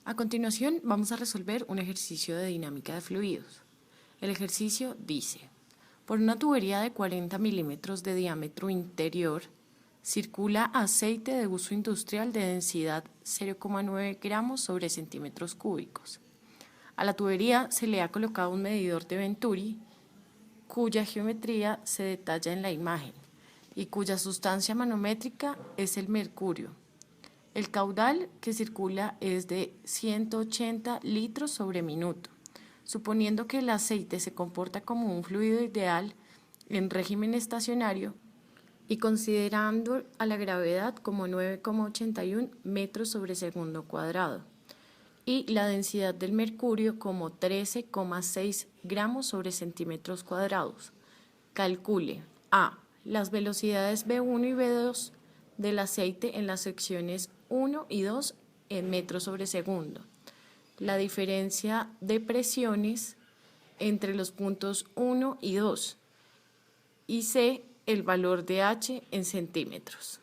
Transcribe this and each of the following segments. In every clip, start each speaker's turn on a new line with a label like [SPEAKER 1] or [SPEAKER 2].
[SPEAKER 1] A continuación vamos a resolver un ejercicio de dinámica de fluidos. El ejercicio dice, por una tubería de 40 milímetros de diámetro interior, circula aceite de uso industrial de densidad 0,9 gramos sobre centímetros cúbicos. A la tubería se le ha colocado un medidor de Venturi, cuya geometría se detalla en la imagen y cuya sustancia manométrica es el mercurio. El caudal que circula es de 180 litros sobre minuto. Suponiendo que el aceite se comporta como un fluido ideal en régimen estacionario y considerando a la gravedad como 9,81 metros sobre segundo cuadrado y la densidad del mercurio como 13,6 gramos sobre centímetros cuadrados. Calcule a. Las velocidades V1 y V2 del aceite en las secciones 1 y 2 en metros sobre segundo. La diferencia de presiones entre los puntos 1 y 2. Y C. El valor de H en centímetros.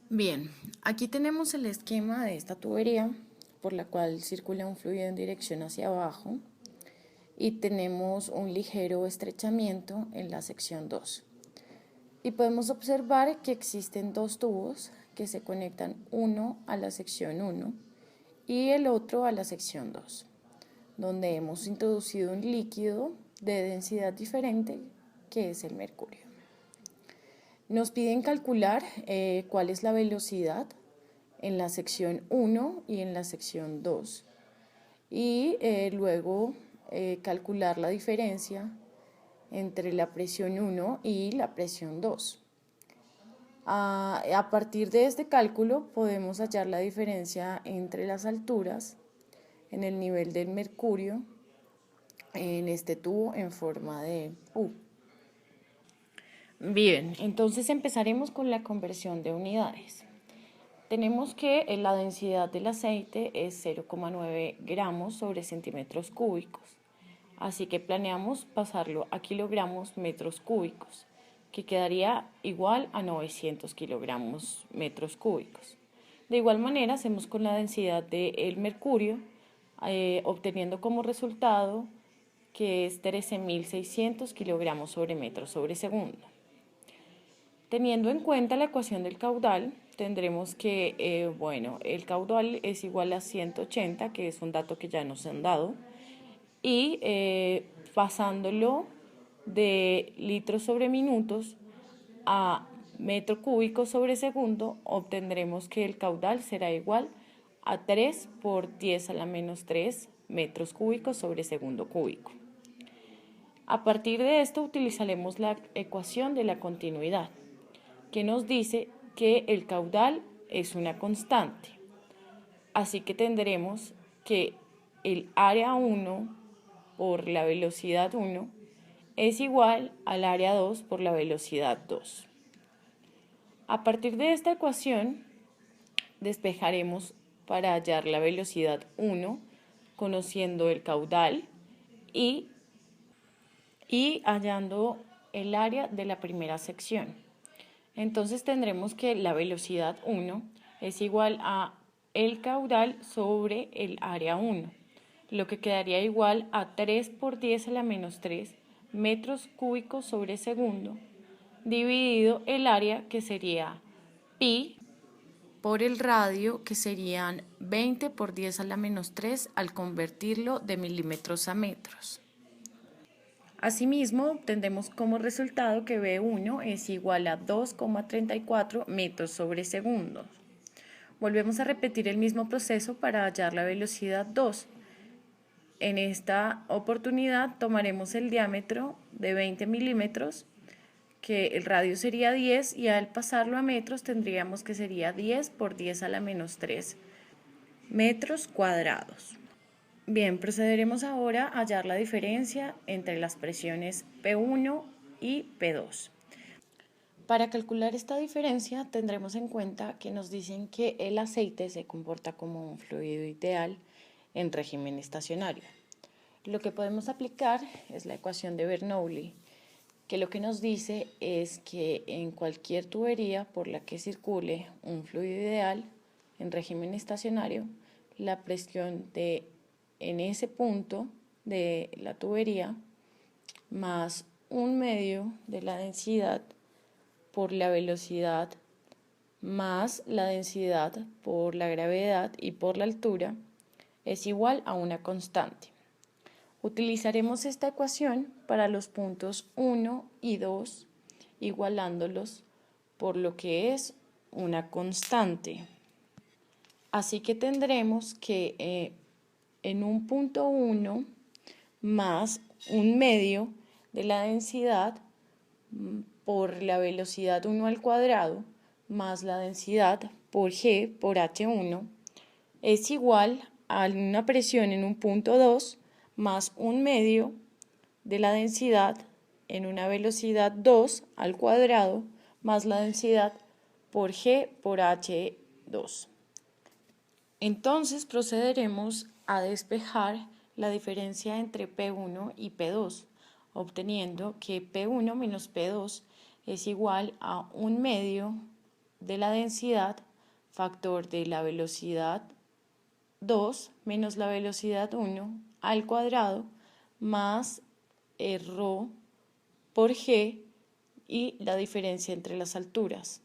[SPEAKER 1] Bien, aquí tenemos el esquema de esta tubería por la cual circula un fluido en dirección hacia abajo y tenemos un ligero estrechamiento en la sección 2. Y podemos observar que existen dos tubos que se conectan, uno a la sección 1 y el otro a la sección 2, donde hemos introducido un líquido de densidad diferente que es el mercurio. Nos piden calcular cuál es la velocidad en la sección 1 y en la sección 2 y luego calcular la diferencia entre la presión 1 y la presión 2. A partir de este cálculo podemos hallar la diferencia entre las alturas en el nivel del mercurio en este tubo en forma de U. Bien, entonces empezaremos con la conversión de unidades. Tenemos que la densidad del aceite es 0,9 gramos sobre centímetros cúbicos. Así que planeamos pasarlo a kilogramos metros cúbicos, que quedaría igual a 900 kilogramos metros cúbicos. De igual manera hacemos con la densidad del mercurio, obteniendo como resultado que es 13.600 kilogramos sobre metro sobre segundo. Teniendo en cuenta la ecuación del caudal, tendremos que, el caudal es igual a 180, que es un dato que ya nos han dado, y pasándolo de litros sobre minutos a metro cúbico sobre segundo, obtendremos que el caudal será igual a 3 por 10 a la menos 3 metros cúbicos sobre segundo cúbico. A partir de esto utilizaremos la ecuación de la continuidad, que nos dice que el caudal es una constante. Así que tendremos que el área 1 por la velocidad 1 es igual al área 2 por la velocidad 2. A partir de esta ecuación, despejaremos para hallar la velocidad 1, conociendo el caudal y hallando el área de la primera sección. Entonces tendremos que la velocidad 1 es igual a el caudal sobre el área 1, lo que quedaría igual a 3 por 10 a la menos 3 metros cúbicos sobre segundo, dividido el área, que sería pi, por el radio, que serían 20 por 10 a la menos 3 al convertirlo de milímetros a metros. Asimismo, obtendremos como resultado que V1 es igual a 2,34 metros sobre segundo. Volvemos a repetir el mismo proceso para hallar la velocidad 2. En esta oportunidad tomaremos el diámetro de 20 milímetros, que el radio sería 10, y al pasarlo a metros tendríamos que sería 10 por 10 a la menos 3 metros cuadrados. Bien, procederemos ahora a hallar la diferencia entre las presiones P1 y P2. Para calcular esta diferencia tendremos en cuenta que nos dicen que el aceite se comporta como un fluido ideal en régimen estacionario. Lo que podemos aplicar es la ecuación de Bernoulli, que lo que nos dice es que en cualquier tubería por la que circule un fluido ideal en régimen estacionario, la presión en ese punto de la tubería más 1/2 de la densidad por la velocidad más la densidad por la gravedad y por la altura es igual a una constante. Utilizaremos esta ecuación para los puntos 1 y 2, igualándolos por lo que es una constante. Así que tendremos que en un punto 1 más 1/2 de la densidad por la velocidad 1 al cuadrado más la densidad por G por H1 es igual a una presión en un punto 2 más 1/2 de la densidad en una velocidad 2 al cuadrado más la densidad por G por H2. Entonces procederemos a despejar la diferencia entre P1 y P2, obteniendo que P1 menos P2 es igual a 1/2 de la densidad factor de la velocidad 2 menos la velocidad 1 al cuadrado más ρ por G y la diferencia entre las alturas.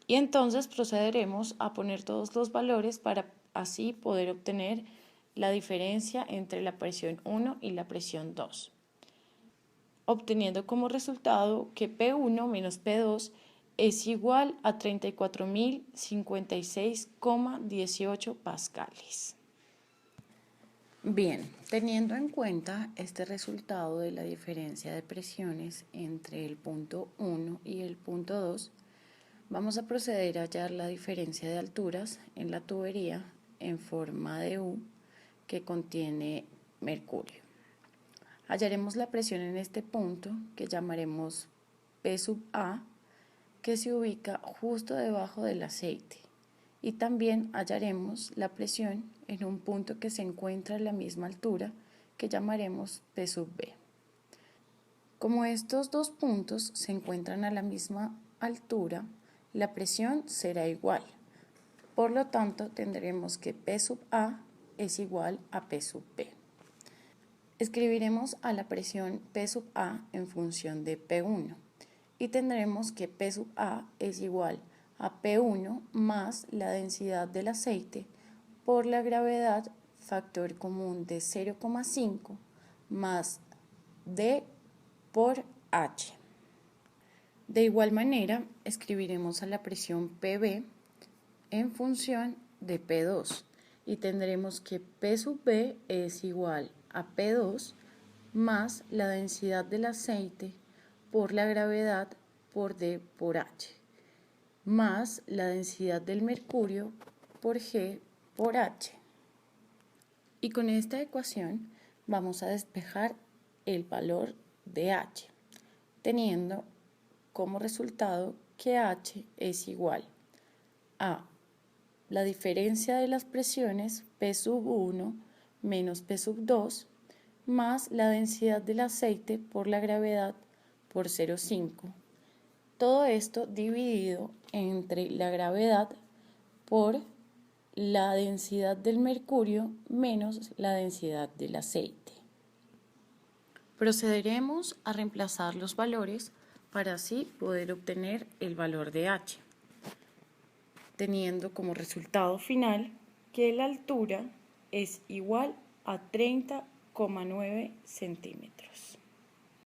[SPEAKER 1] Y entonces procederemos a poner todos los valores para así poder obtener la diferencia entre la presión 1 y la presión 2, obteniendo como resultado que P1 menos P2 es igual a 34.056,18 pascales. Bien, teniendo en cuenta este resultado de la diferencia de presiones entre el punto 1 y el punto 2, vamos a proceder a hallar la diferencia de alturas en la tubería en forma de U que contiene mercurio. Hallaremos la presión en este punto que llamaremos P sub A, que se ubica justo debajo del aceite, y también hallaremos la presión en un punto que se encuentra a la misma altura que llamaremos P sub B. Como estos dos puntos se encuentran a la misma altura, la presión será igual. Por lo tanto, tendremos que P sub A es igual a P sub B. Escribiremos a la presión P sub A en función de P1 y tendremos que P sub A es igual a P1 más la densidad del aceite por la gravedad factor común de 0,5 más D por H. De igual manera, escribiremos a la presión PB en función de P2 y tendremos que P sub B es igual a P2 más la densidad del aceite por la gravedad por D por H, más la densidad del mercurio por G por H. Y con esta ecuación vamos a despejar el valor de H, teniendo como resultado que H es igual a la diferencia de las presiones P sub 1 menos P sub 2 más la densidad del aceite por la gravedad por 0,5. Todo esto dividido entre la gravedad por la densidad del mercurio menos la densidad del aceite. Procederemos a reemplazar los valores para así poder obtener el valor de H, teniendo como resultado final que la altura es igual a 30,9 centímetros.